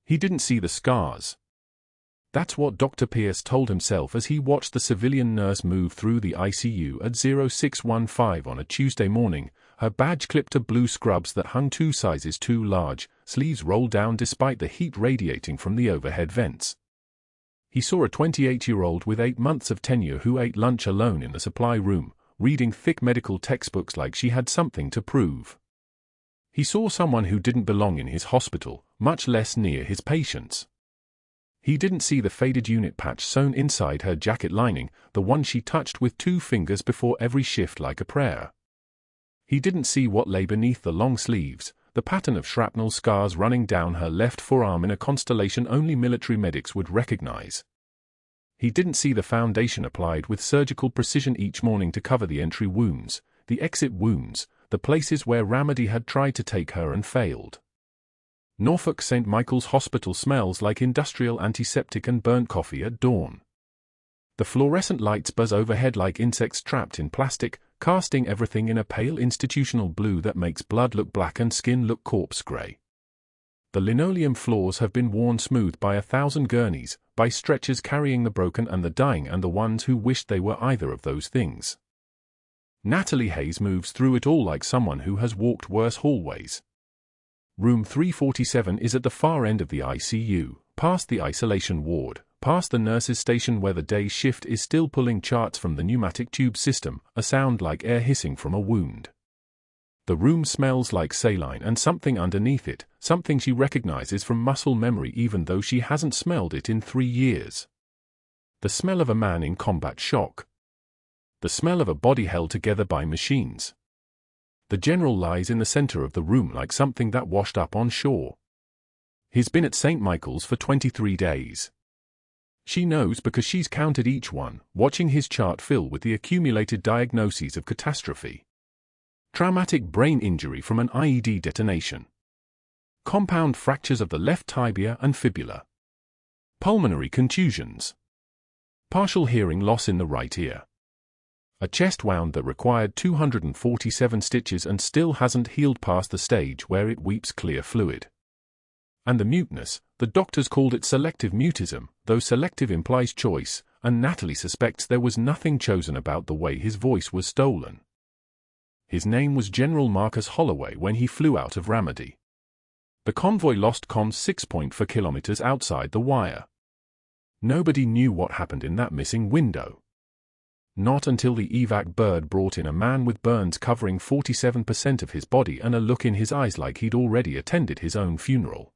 He didn't see the scars. That's what Dr. Pierce told himself as he watched the civilian nurse move through the ICU at 0615 on a Tuesday morning, her badge clipped to blue scrubs that hung 2 sizes too large, sleeves rolled down despite the heat radiating from the overhead vents. He saw a 28-year-old with 8 months of tenure who ate lunch alone in the supply room, reading thick medical textbooks like she had something to prove. He saw someone who didn't belong in his hospital, much less near his patients. He didn't see the faded unit patch sewn inside her jacket lining, the one she touched with 2 fingers before every shift like a prayer. He didn't see what lay beneath the long sleeves, the pattern of shrapnel scars running down her left forearm in a constellation only military medics would recognize. He didn't see the foundation applied with surgical precision each morning to cover the entry wounds, the exit wounds, the places where Ramadi had tried to take her and failed. Norfolk St. Michael's Hospital smells like industrial antiseptic and burnt coffee at dawn. The fluorescent lights buzz overhead like insects trapped in plastic, casting everything in a pale institutional blue that makes blood look black and skin look corpse gray. The linoleum floors have been worn smooth by 1,000 gurneys, by stretchers carrying the broken and the dying and the ones who wished they were either of those things. Natalie Hayes moves through it all like someone who has walked worse hallways. Room 347 is at the far end of the ICU, past the isolation ward, past the nurse's station where the day shift is still pulling charts from the pneumatic tube system, a sound like air hissing from a wound. The room smells like saline and something underneath it, something she recognizes from muscle memory even though she hasn't smelled it in 3 years. The smell of a man in combat shock. The smell of a body held together by machines. The general lies in the center of the room like something that washed up on shore. He's been at St. Michael's for 23 days. She knows because she's counted each one, watching his chart fill with the accumulated diagnoses of catastrophe. Traumatic brain injury from an IED detonation. Compound fractures of the left tibia and fibula. Pulmonary contusions. Partial hearing loss in the right ear. A chest wound that required 247 stitches and still hasn't healed past the stage where it weeps clear fluid. And the muteness, the doctors called it selective mutism, though selective implies choice, and Natalie suspects there was nothing chosen about the way his voice was stolen. His name was General Marcus Holloway when he flew out of Ramadi. The convoy lost comms 6 kilometers outside the wire. Nobody knew what happened in that missing window. Not until the evac bird brought in a man with burns covering 47% of his body and a look in his eyes like he'd already attended his own funeral.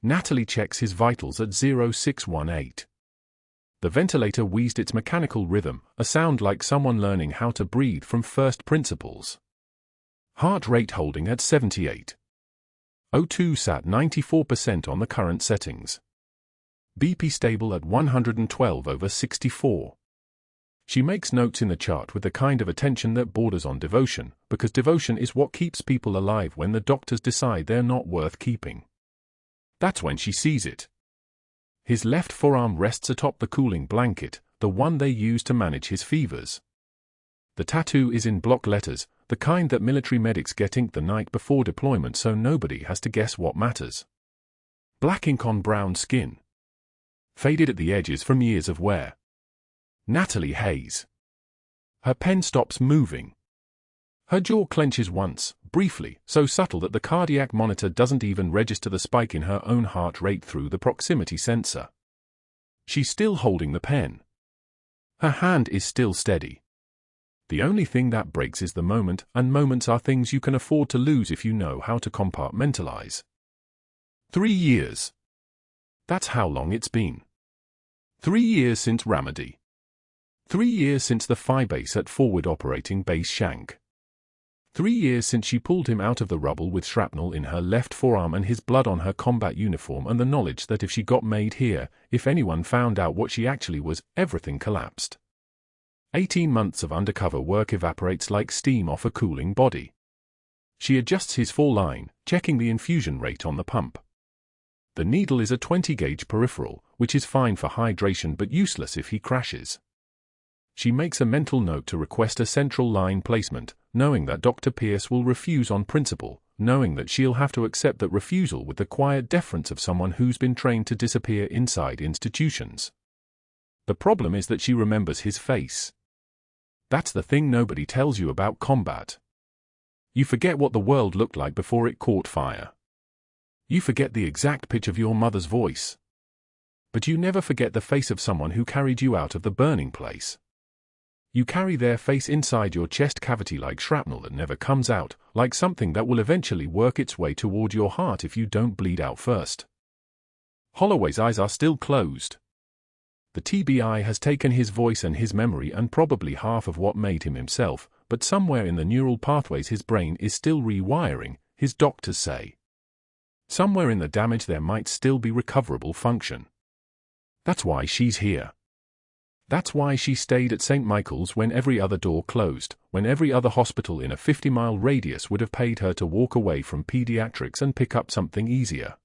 Natalie checks his vitals at 0618. The ventilator wheezed its mechanical rhythm, a sound like someone learning how to breathe from first principles. Heart rate holding at 78. O2 sat 94% on the current settings. BP stable at 112/64. She makes notes in the chart with the kind of attention that borders on devotion, because devotion is what keeps people alive when the doctors decide they're not worth keeping. That's when she sees it. His left forearm rests atop the cooling blanket, the one they use to manage his fevers. The tattoo is in block letters, the kind that military medics get inked the night before deployment so nobody has to guess what matters. Black ink on brown skin. Faded at the edges from years of wear. Natalie Hayes. Her pen stops moving. Her jaw clenches once, briefly, so subtle that the cardiac monitor doesn't even register the spike in her own heart rate through the proximity sensor. She's still holding the pen. Her hand is still steady. The only thing that breaks is the moment, and moments are things you can afford to lose if you know how to compartmentalize. 3 years. That's how long it's been. 3 years since Ramadi. 3 years since the Phi base at Forward Operating Base Shank. 3 years since she pulled him out of the rubble with shrapnel in her left forearm and his blood on her combat uniform and the knowledge that if she got made here, if anyone found out what she actually was, everything collapsed. 18 months of undercover work evaporates like steam off a cooling body. She adjusts his full line, checking the infusion rate on the pump. The needle is a 20-gauge peripheral, which is fine for hydration but useless if he crashes. She makes a mental note to request a central line placement, knowing that Dr. Pierce will refuse on principle, knowing that she'll have to accept that refusal with the quiet deference of someone who's been trained to disappear inside institutions. The problem is that she remembers his face. That's the thing nobody tells you about combat. You forget what the world looked like before it caught fire. You forget the exact pitch of your mother's voice. But you never forget the face of someone who carried you out of the burning place. You carry their face inside your chest cavity like shrapnel that never comes out, like something that will eventually work its way toward your heart if you don't bleed out first. Holloway's eyes are still closed. The TBI has taken his voice and his memory and probably half of what made him himself, but somewhere in the neural pathways his brain is still rewiring, his doctors say. Somewhere in the damage there might still be recoverable function. That's why she's here. That's why she stayed at St. Michael's when every other door closed, when every other hospital in a 50-mile radius would have paid her to walk away from pediatrics and pick up something easier.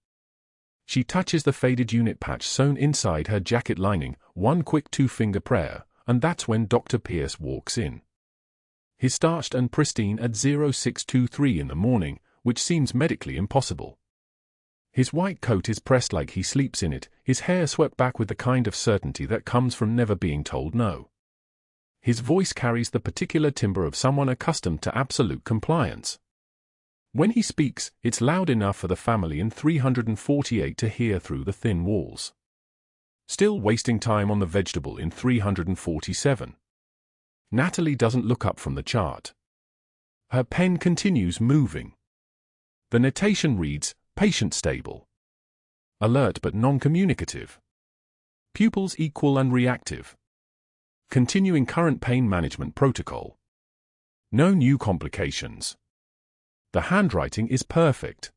She touches the faded unit patch sewn inside her jacket lining, one quick two-finger prayer, and that's when Dr. Pierce walks in. He's starched and pristine at 0623 in the morning, which seems medically impossible. His white coat is pressed like he sleeps in it, his hair swept back with the kind of certainty that comes from never being told no. His voice carries the particular timbre of someone accustomed to absolute compliance. When he speaks, it's loud enough for the family in 348 to hear through the thin walls. Still wasting time on the vegetable in 347. Natalie doesn't look up from the chart. Her pen continues moving. The notation reads, patient stable. Alert but non-communicative. Pupils equal and reactive. Continuing current pain management protocol. No new complications. The handwriting is perfect.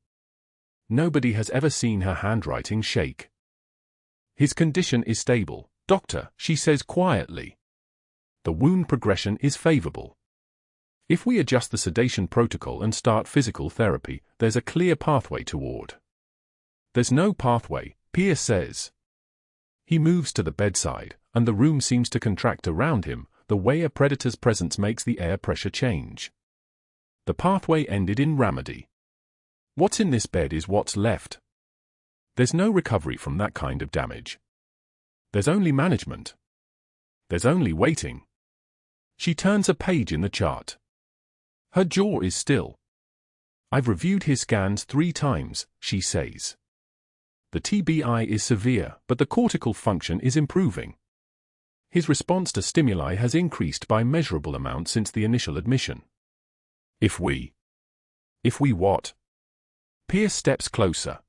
Nobody has ever seen her handwriting shake. His condition is stable, doctor, she says quietly. The wound progression is favorable. If we adjust the sedation protocol and start physical therapy, there's a clear pathway toward. There's no pathway, Pierce says. He moves to the bedside, and the room seems to contract around him, the way a predator's presence makes the air pressure change. The pathway ended in remedy. What's in this bed is what's left. There's no recovery from that kind of damage. There's only management. There's only waiting. She turns a page in the chart. Her jaw is still. I've reviewed his scans 3 times, she says. The TBI is severe, but the cortical function is improving. His response to stimuli has increased by measurable amounts since the initial admission. If we what? Pierce steps closer.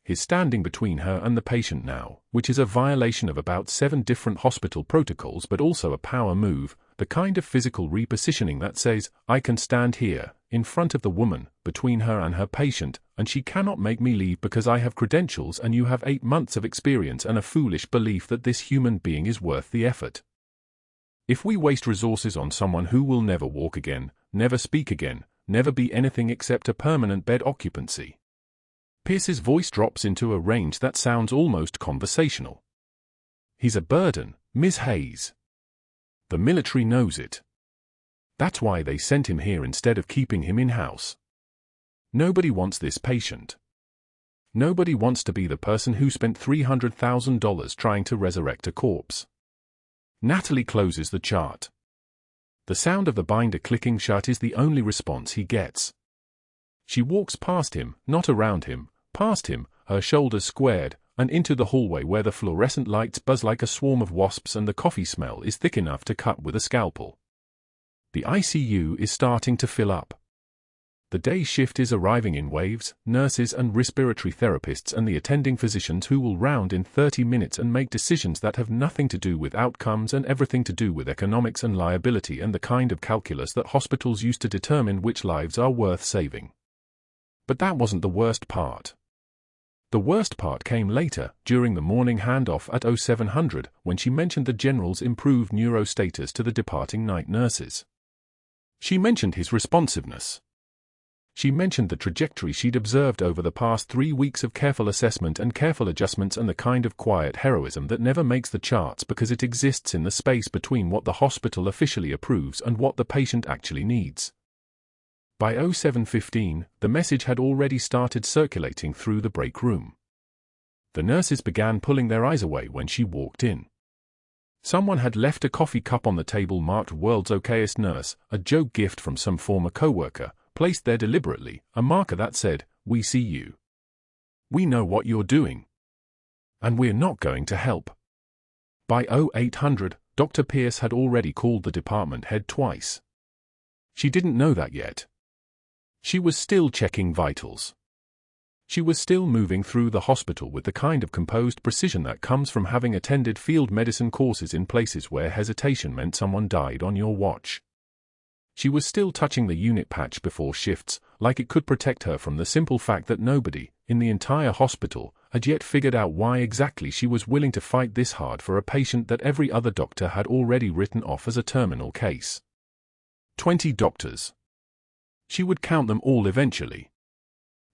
He's standing between her and the patient now, which is a violation of about 7 different hospital protocols but also a power move, the kind of physical repositioning that says, I can stand here, in front of the woman, between her and her patient, and she cannot make me leave because I have credentials and you have 8 months of experience and a foolish belief that this human being is worth the effort. If we waste resources on someone who will never walk again, never speak again, never be anything except a permanent bed occupancy. Pierce's voice drops into a range that sounds almost conversational. He's a burden, Ms. Hayes. The military knows it. That's why they sent him here instead of keeping him in-house. Nobody wants this patient. Nobody wants to be the person who spent $300,000 trying to resurrect a corpse. Natalie closes the chart. The sound of the binder clicking shut is the only response he gets. She walks past him, not around him, past him, her shoulders squared, and into the hallway where the fluorescent lights buzz like a swarm of wasps and the coffee smell is thick enough to cut with a scalpel. The ICU is starting to fill up. The day shift is arriving in waves, nurses and respiratory therapists and the attending physicians who will round in 30 minutes and make decisions that have nothing to do with outcomes and everything to do with economics and liability and the kind of calculus that hospitals use to determine which lives are worth saving. But that wasn't the worst part. The worst part came later, during the morning handoff at 0700, when she mentioned the general's improved neurostatus to the departing night nurses. She mentioned his responsiveness. She mentioned the trajectory she'd observed over the past 3 weeks of careful assessment and careful adjustments and the kind of quiet heroism that never makes the charts because it exists in the space between what the hospital officially approves and what the patient actually needs. By 07:15, the message had already started circulating through the break room. The nurses began pulling their eyes away when she walked in. Someone had left a coffee cup on the table marked "World's Okayest Nurse," a joke gift from some former coworker, placed there deliberately, a marker that said, "We see you. We know what you're doing. And we're not going to help." By 0800, Dr. Pierce had already called the department head twice. She didn't know that yet. She was still checking vitals. She was still moving through the hospital with the kind of composed precision that comes from having attended field medicine courses in places where hesitation meant someone died on your watch. She was still touching the unit patch before shifts, like it could protect her from the simple fact that nobody, in the entire hospital, had yet figured out why exactly she was willing to fight this hard for a patient that every other doctor had already written off as a terminal case. 20 doctors. She would count them all eventually.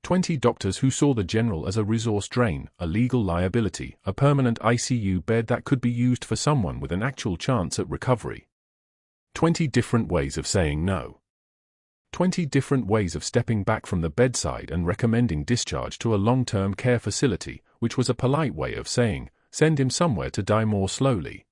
20 doctors who saw the general as a resource drain, a legal liability, a permanent ICU bed that could be used for someone with an actual chance at recovery. 20 different ways of saying no. 20 different ways of stepping back from the bedside and recommending discharge to a long-term care facility, which was a polite way of saying, send him somewhere to die more slowly.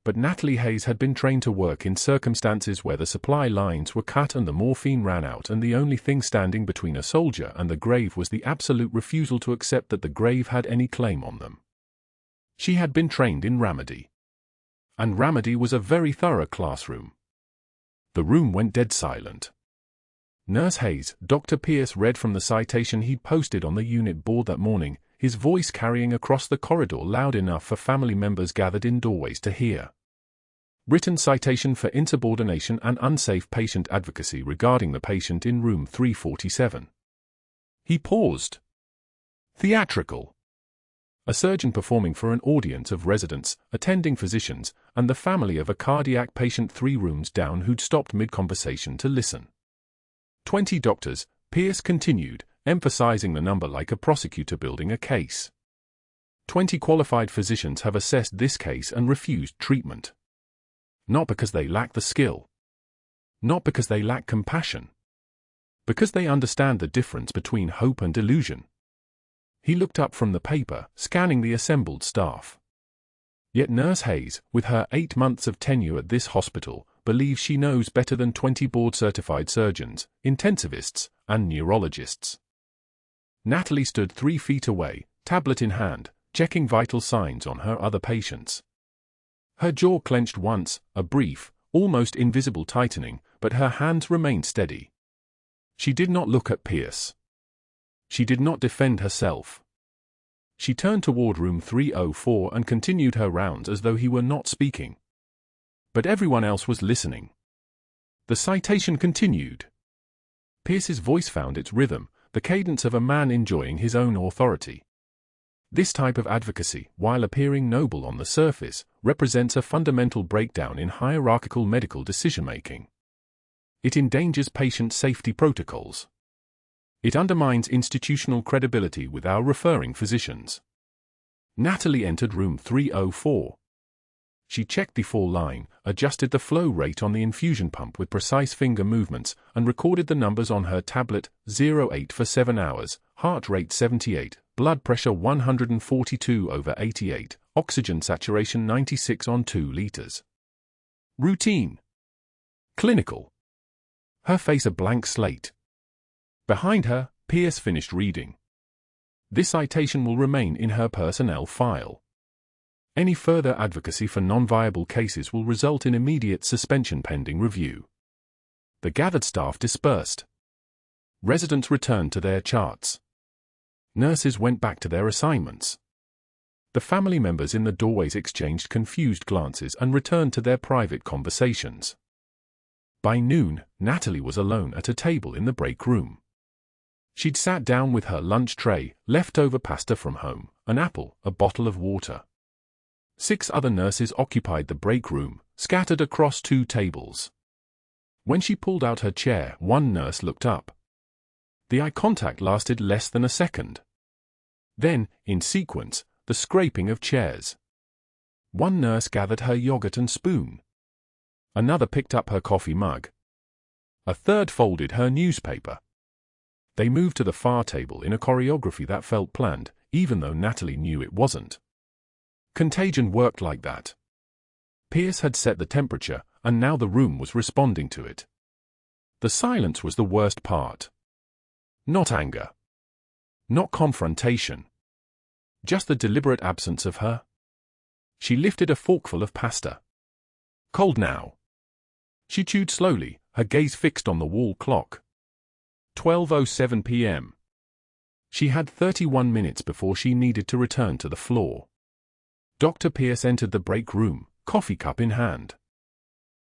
But Natalie Hayes had been trained to work in circumstances where the supply lines were cut and the morphine ran out, and the only thing standing between a soldier and the grave was the absolute refusal to accept that the grave had any claim on them. She had been trained in Ramadi. And Ramadi was a very thorough classroom. The room went dead silent. Nurse Hayes, Dr. Pierce read from the citation he'd posted on the unit board that morning, his voice carrying across the corridor loud enough for family members gathered in doorways to hear. Written citation for insubordination and unsafe patient advocacy regarding the patient in room 347. He paused. Theatrical. A surgeon performing for an audience of residents, attending physicians, and the family of a cardiac patient 3 rooms down who'd stopped mid-conversation to listen. 20 doctors, Pierce continued, emphasizing the number like a prosecutor building a case. 20 qualified physicians have assessed this case and refused treatment. Not because they lack the skill. Not because they lack compassion. Because they understand the difference between hope and delusion. He looked up from the paper, scanning the assembled staff. Yet Nurse Hayes, with her 8 months of tenure at this hospital, believes she knows better than 20 board-certified surgeons, intensivists, and neurologists. Natalie stood 3 feet away, tablet in hand, checking vital signs on her other patients. Her jaw clenched once, a brief, almost invisible tightening, but her hands remained steady. She did not look at Pierce. She did not defend herself. She turned toward room 304 and continued her rounds as though he were not speaking. But everyone else was listening. The citation continued. Pierce's voice found its rhythm, the cadence of a man enjoying his own authority. This type of advocacy, while appearing noble on the surface, represents a fundamental breakdown in hierarchical medical decision-making. It endangers patient safety protocols. It undermines institutional credibility with our referring physicians. Natalie entered room 304. She checked the fall line, adjusted the flow rate on the infusion pump with precise finger movements, and recorded the numbers on her tablet: 08 for 7 hours, heart rate 78, blood pressure 142/88, oxygen saturation 96 on 2 liters. Routine. Clinical. Her face a blank slate. Behind her, Pierce finished reading. This citation will remain in her personnel file. Any further advocacy for non-viable cases will result in immediate suspension pending review. The gathered staff dispersed. Residents returned to their charts. Nurses went back to their assignments. The family members in the doorways exchanged confused glances and returned to their private conversations. By noon, Natalie was alone at a table in the break room. She'd sat down with her lunch tray, leftover pasta from home, an apple, a bottle of water. 6 other nurses occupied the break room, scattered across 2 tables. When she pulled out her chair, one nurse looked up. The eye contact lasted less than a second. Then, in sequence, the scraping of chairs. One nurse gathered her yogurt and spoon. Another picked up her coffee mug. A third folded her newspaper. They moved to the far table in a choreography that felt planned, even though Natalie knew it wasn't. Contagion worked like that. Pierce had set the temperature, and now the room was responding to it. The silence was the worst part. Not anger. Not confrontation. Just the deliberate absence of her. She lifted a forkful of pasta. Cold now. She chewed slowly, her gaze fixed on the wall clock. 12:07 p.m. She had 31 minutes before she needed to return to the floor. Dr. Pierce entered the break room, coffee cup in hand.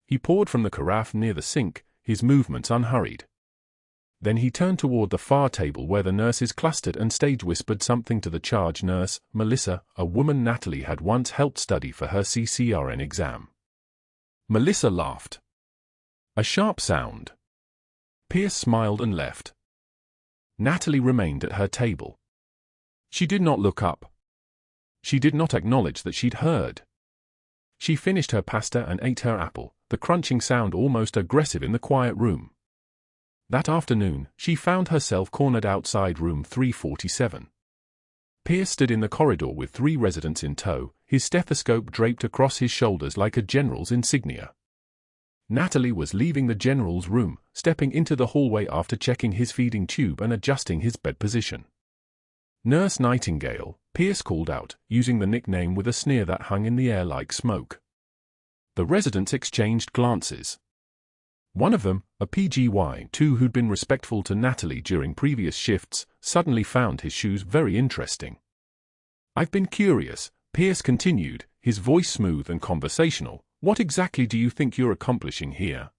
He poured from the carafe near the sink, his movements unhurried. Then he turned toward the far table where the nurses clustered and stage-whispered something to the charge nurse, Melissa, a woman Natalie had once helped study for her CCRN exam. Melissa laughed. A sharp sound. Pierce smiled and left. Natalie remained at her table. She did not look up. She did not acknowledge that she'd heard. She finished her pasta and ate her apple, the crunching sound almost aggressive in the quiet room. That afternoon, she found herself cornered outside room 347. Pierce stood in the corridor with 3 residents in tow, his stethoscope draped across his shoulders like a general's insignia. Natalie was leaving the general's room, stepping into the hallway after checking his feeding tube and adjusting his bed position. Nurse Nightingale, Pierce called out, using the nickname with a sneer that hung in the air like smoke. The residents exchanged glances. One of them, a PGY2 who'd been respectful to Natalie during previous shifts, suddenly found his shoes very interesting. "I've been curious," Pierce continued, his voice smooth and conversational. "What exactly do you think you're accomplishing here?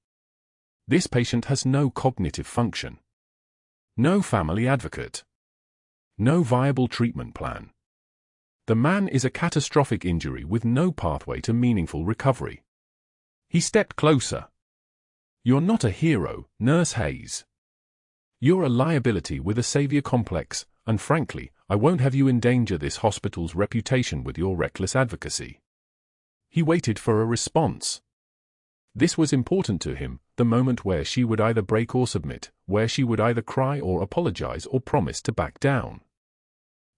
This patient has no cognitive function. No family advocate. No viable treatment plan. The man is a catastrophic injury with no pathway to meaningful recovery." He stepped closer. "You're not a hero, Nurse Hayes. You're a liability with a savior complex, and frankly, I won't have you endanger this hospital's reputation with your reckless advocacy." He waited for a response. This was important to him, the moment where she would either break or submit, where she would either cry or apologize or promise to back down.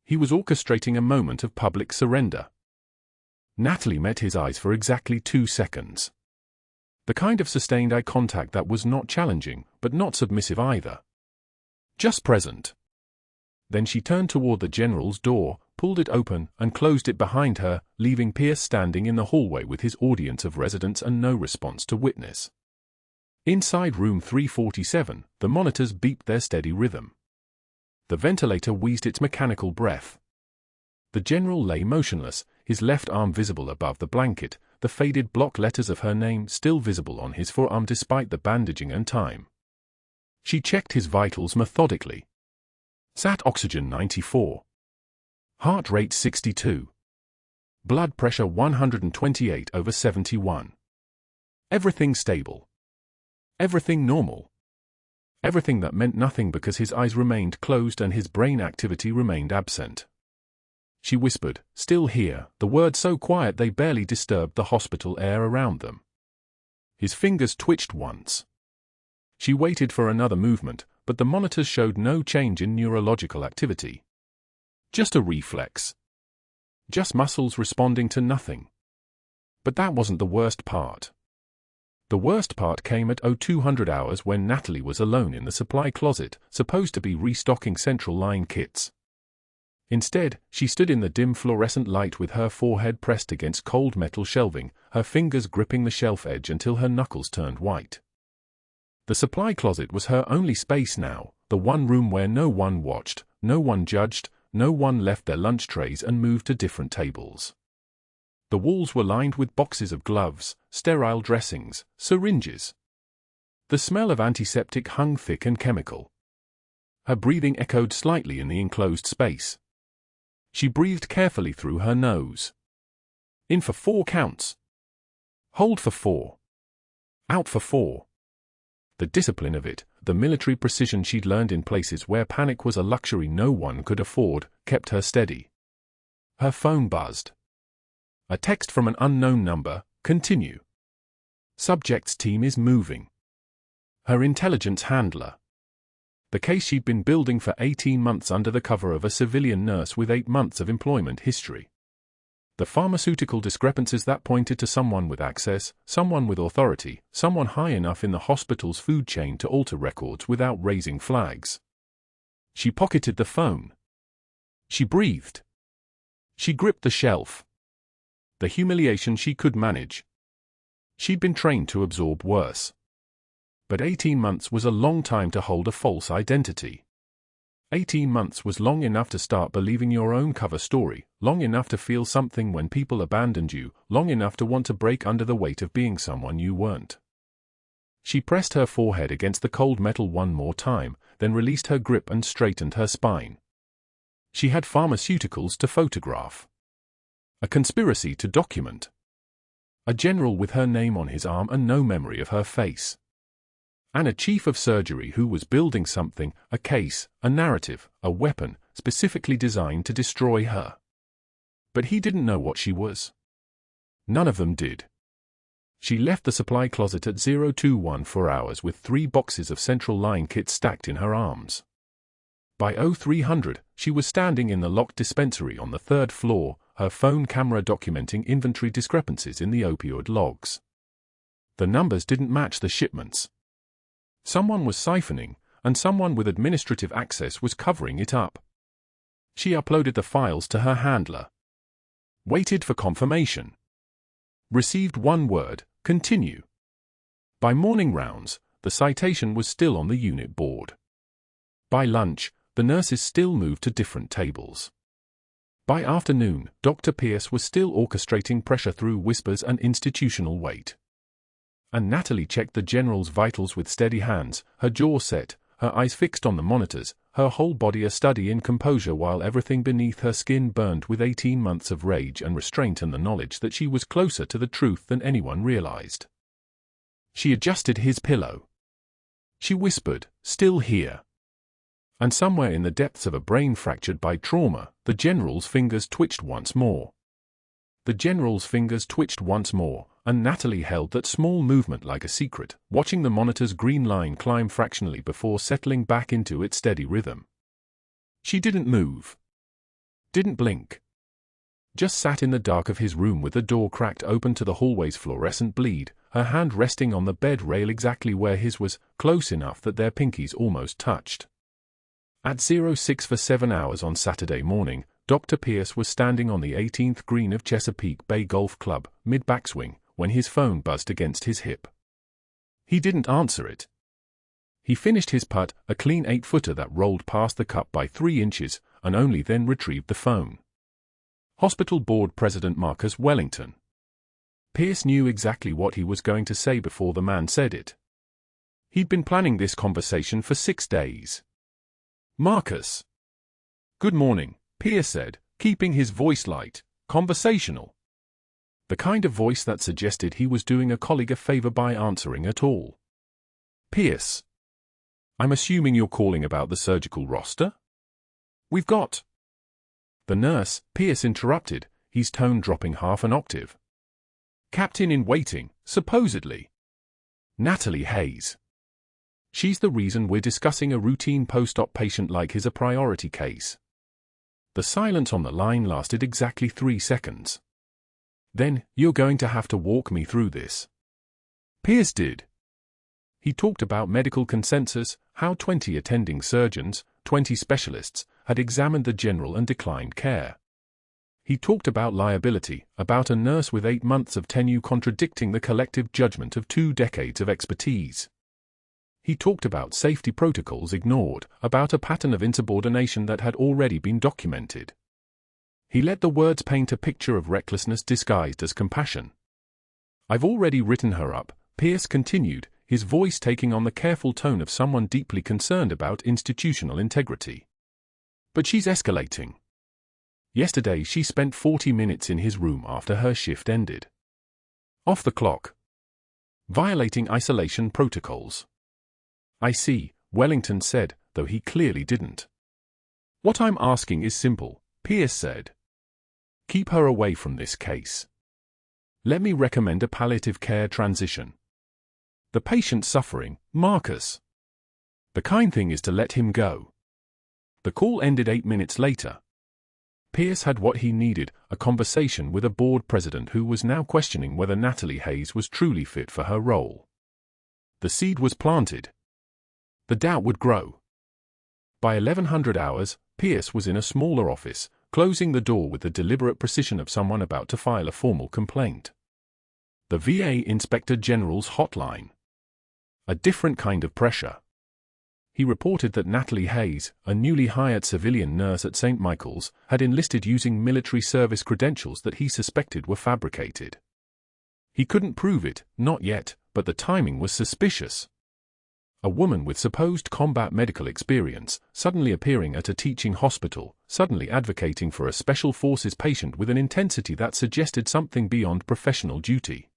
He was orchestrating a moment of public surrender. Natalie met his eyes for exactly 2 seconds. The kind of sustained eye contact that was not challenging, but not submissive either. Just present. Then she turned toward the general's door, pulled it open, and closed it behind her, leaving Pierce standing in the hallway with his audience of residents and no response to witness. Inside room 347, the monitors beeped their steady rhythm. The ventilator wheezed its mechanical breath. The general lay motionless, his left arm visible above the blanket, the faded block letters of her name still visible on his forearm despite the bandaging and time. She checked his vitals methodically. Sat oxygen 94. Heart rate 62. Blood pressure 128/71. Everything stable. Everything normal. Everything that meant nothing because his eyes remained closed and his brain activity remained absent. She whispered, still here, the words so quiet they barely disturbed the hospital air around them. His fingers twitched once. She waited for another movement, but the monitors showed no change in neurological activity. Just a reflex. Just muscles responding to nothing. But that wasn't the worst part. The worst part came at 0200 hours when Natalie was alone in the supply closet, supposed to be restocking central line kits. Instead, she stood in the dim fluorescent light with her forehead pressed against cold metal shelving, her fingers gripping the shelf edge until her knuckles turned white. The supply closet was her only space now, the one room where no one watched, no one judged, no one left their lunch trays and moved to different tables. The walls were lined with boxes of gloves, sterile dressings, syringes. The smell of antiseptic hung thick and chemical. Her breathing echoed slightly in the enclosed space. She breathed carefully through her nose. In for 4 counts. Hold for 4. Out for 4. The discipline of it, the military precision she'd learned in places where panic was a luxury no one could afford, kept her steady. Her phone buzzed. A text from an unknown number, continue. Subject's team is moving. Her intelligence handler. The case she'd been building for 18 months under the cover of a civilian nurse with 8 months of employment history. The pharmaceutical discrepancies that pointed to someone with access, someone with authority, someone high enough in the hospital's food chain to alter records without raising flags. She pocketed the phone. She breathed. She gripped the shelf. The humiliation she could manage. She'd been trained to absorb worse. But 18 months was a long time to hold a false identity. 18 months was long enough to start believing your own cover story, long enough to feel something when people abandoned you, long enough to want to break under the weight of being someone you weren't. She pressed her forehead against the cold metal one more time, then released her grip and straightened her spine. She had pharmaceuticals to photograph. A conspiracy to document. A general with her name on his arm and no memory of her face. And a chief of surgery who was building something, a case, a narrative, a weapon, specifically designed to destroy her. But he didn't know what she was. None of them did. She left the supply closet at 0214 hours with 3 boxes of central line kits stacked in her arms. By 0300, she was standing in the locked dispensary on the 3rd floor, her phone camera documenting inventory discrepancies in the opioid logs. The numbers didn't match the shipments. Someone was siphoning, and someone with administrative access was covering it up. She uploaded the files to her handler. Waited for confirmation. Received one word, continue. By morning rounds, the citation was still on the unit board. By lunch, the nurses still moved to different tables. By afternoon, Dr. Pierce was still orchestrating pressure through whispers and institutional weight. And Natalie checked the general's vitals with steady hands, her jaw set, her eyes fixed on the monitors, her whole body a study in composure while everything beneath her skin burned with 18 months of rage and restraint and the knowledge that she was closer to the truth than anyone realized. She adjusted his pillow. She whispered, "Still here." And somewhere in the depths of a brain fractured by trauma, the general's fingers twitched once more. The general's fingers twitched once more, and Natalie held that small movement like a secret, watching the monitor's green line climb fractionally before settling back into its steady rhythm. She didn't move. Didn't blink. Just sat in the dark of his room with the door cracked open to the hallway's fluorescent bleed, her hand resting on the bed rail exactly where his was, close enough that their pinkies almost touched. At 06 for 7 hours on Saturday morning, Dr. Pierce was standing on the 18th green of Chesapeake Bay Golf Club, mid-backswing, when his phone buzzed against his hip. He didn't answer it. He finished his putt, a clean 8-footer that rolled past the cup by 3 inches, and only then retrieved the phone. Hospital Board President Marcus Wellington. Pierce knew exactly what he was going to say before the man said it. He'd been planning this conversation for 6 days. "Marcus." "Good morning," Pierce said, keeping his voice light, conversational. The kind of voice that suggested he was doing a colleague a favor by answering at all. "Pierce. I'm assuming you're calling about the surgical roster? We've got—" The nurse, Pierce interrupted, his tone dropping half an octave. "Captain in waiting, supposedly. Natalie Hayes. She's the reason we're discussing a routine post-op patient like his a priority case." The silence on the line lasted exactly 3 seconds. "Then, you're going to have to walk me through this." Pierce did. He talked about medical consensus, how 20 attending surgeons, 20 specialists, had examined the general and declined care. He talked about liability, about a nurse with 8 months of tenure contradicting the collective judgment of 2 decades of expertise. He talked about safety protocols ignored, about a pattern of insubordination that had already been documented. He let the words paint a picture of recklessness disguised as compassion. "I've already written her up," Pierce continued, his voice taking on the careful tone of someone deeply concerned about institutional integrity. "But she's escalating. Yesterday she spent 40 minutes in his room after her shift ended. Off the clock. Violating isolation protocols." "I see," Wellington said, though he clearly didn't. "What I'm asking is simple," Pierce said. "Keep her away from this case. Let me recommend a palliative care transition." The patient's suffering, Marcus. The kind thing is to let him go. The call ended 8 minutes later. Pierce had what he needed, a conversation with a board president who was now questioning whether Natalie Hayes was truly fit for her role. The seed was planted. The doubt would grow. By 1100 hours, Pierce was in a smaller office, closing the door with the deliberate precision of someone about to file a formal complaint. The VA Inspector General's hotline. A different kind of pressure. He reported that Natalie Hayes, a newly hired civilian nurse at St. Michael's, had enlisted using military service credentials that he suspected were fabricated. He couldn't prove it, not yet, but the timing was suspicious. A woman with supposed combat medical experience, suddenly appearing at a teaching hospital, suddenly advocating for a special forces patient with an intensity that suggested something beyond professional duty.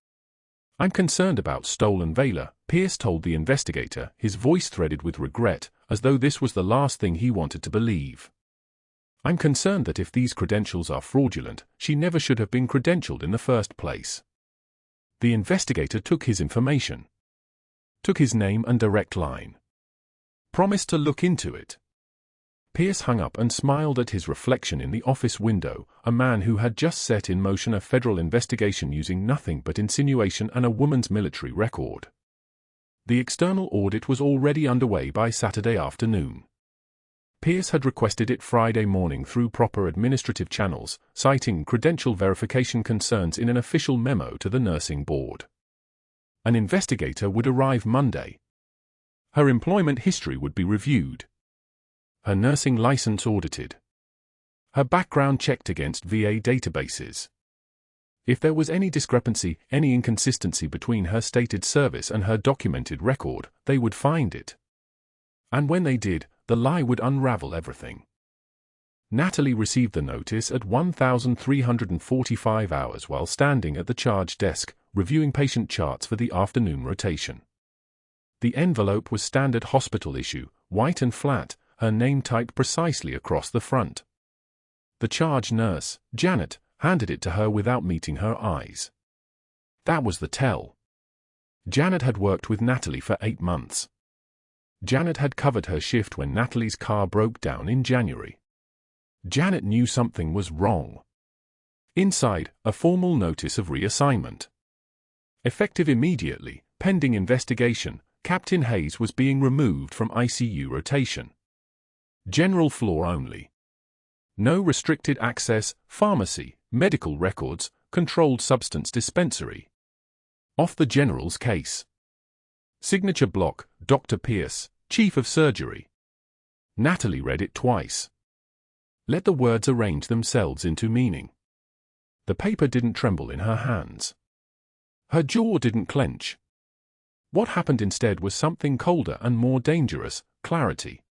"I'm concerned about stolen valor," Pierce told the investigator, his voice threaded with regret, as though this was the last thing he wanted to believe. "I'm concerned that if these credentials are fraudulent, she never should have been credentialed in the first place." The investigator took his information. Took his name and direct line. Promised to look into it. Pierce hung up and smiled at his reflection in the office window, a man who had just set in motion a federal investigation using nothing but insinuation and a woman's military record. The external audit was already underway by Saturday afternoon. Pierce had requested it Friday morning through proper administrative channels, citing credential verification concerns in an official memo to the nursing board. An investigator would arrive Monday. Her employment history would be reviewed. Her nursing license audited. Her background checked against VA databases. If there was any discrepancy, any inconsistency between her stated service and her documented record, they would find it. And when they did, the lie would unravel everything. Natalie received the notice at 1,345 hours while standing at the charge desk, reviewing patient charts for the afternoon rotation. The envelope was standard hospital issue, white and flat, her name typed precisely across the front. The charge nurse, Janet, handed it to her without meeting her eyes. That was the tell. Janet had worked with Natalie for 8 months. Janet had covered her shift when Natalie's car broke down in January. Janet knew something was wrong. Inside, a formal notice of reassignment. Effective immediately, pending investigation, Captain Hayes was being removed from ICU rotation. General floor only. No restricted access, pharmacy, medical records, controlled substance dispensary. Off the general's case. Signature block, Dr. Pierce, Chief of Surgery. Natalie read it twice. Let the words arrange themselves into meaning. The paper didn't tremble in her hands. Her jaw didn't clench. What happened instead was something colder and more dangerous, clarity.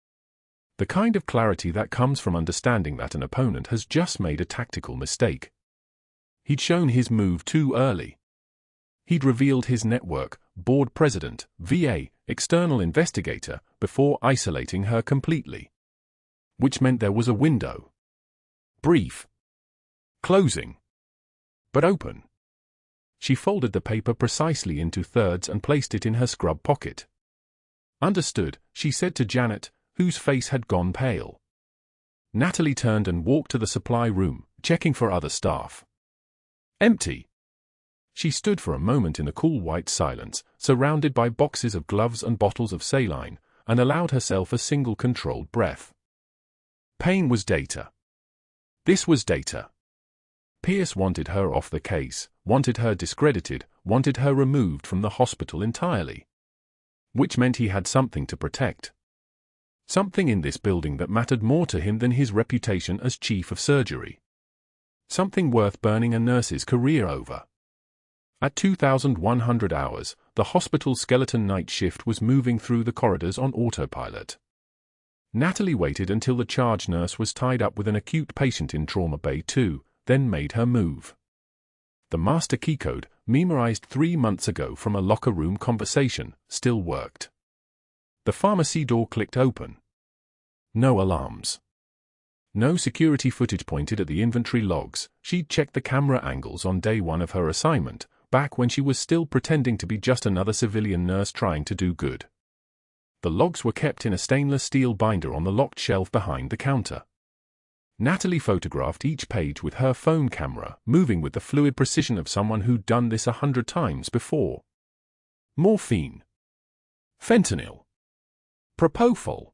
The kind of clarity that comes from understanding that an opponent has just made a tactical mistake. He'd shown his move too early. He'd revealed his network, board president, VA, external investigator, before isolating her completely. Which meant there was a window. Brief. Closing. But open. She folded the paper precisely into thirds and placed it in her scrub pocket. Understood, she said to Janet, whose face had gone pale. Natalie turned and walked to the supply room, checking for other staff. Empty. She stood for a moment in the cool white silence, surrounded by boxes of gloves and bottles of saline, and allowed herself a single controlled breath. Pain was data. This was data. Pierce wanted her off the case, wanted her discredited, wanted her removed from the hospital entirely. Which meant he had something to protect. Something in this building that mattered more to him than his reputation as chief of surgery. Something worth burning a nurse's career over. At 2,100 hours, the hospital skeleton night shift was moving through the corridors on autopilot. Natalie waited until the charge nurse was tied up with an acute patient in Trauma Bay 2, then made her move. The master keycode, memorized 3 months ago from a locker room conversation, still worked. The pharmacy door clicked open. No alarms. No security footage pointed at the inventory logs. She'd checked the camera angles on day 1 of her assignment, back when she was still pretending to be just another civilian nurse trying to do good. The logs were kept in a stainless steel binder on the locked shelf behind the counter. Natalie photographed each page with her phone camera, moving with the fluid precision of someone who'd done this 100 times before. Morphine. Fentanyl. Propofol.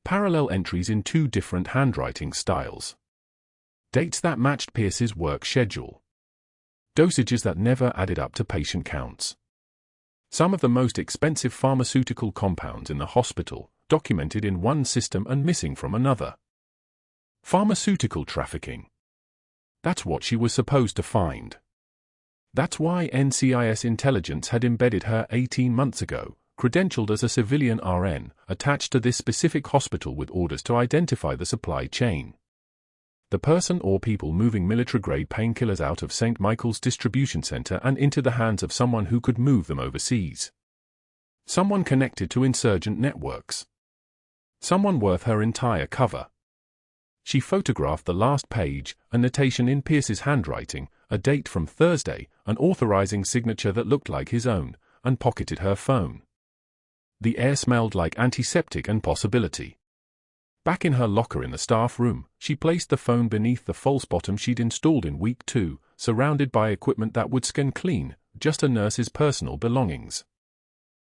Parallel entries in 2 different handwriting styles. Dates that matched Pierce's work schedule. Dosages that never added up to patient counts. Some of the most expensive pharmaceutical compounds in the hospital, documented in one system and missing from another. Pharmaceutical trafficking. That's what she was supposed to find. That's why NCIS intelligence had embedded her 18 months ago, credentialed as a civilian RN, attached to this specific hospital with orders to identify the supply chain. The person or people moving military-grade painkillers out of St. Michael's distribution center and into the hands of someone who could move them overseas. Someone connected to insurgent networks. Someone worth her entire cover. She photographed the last page, a notation in Pierce's handwriting, a date from Thursday, an authorizing signature that looked like his own, and pocketed her phone. The air smelled like antiseptic and possibility. Back in her locker in the staff room, she placed the phone beneath the false bottom she'd installed in week 2, surrounded by equipment that would scan clean, just a nurse's personal belongings.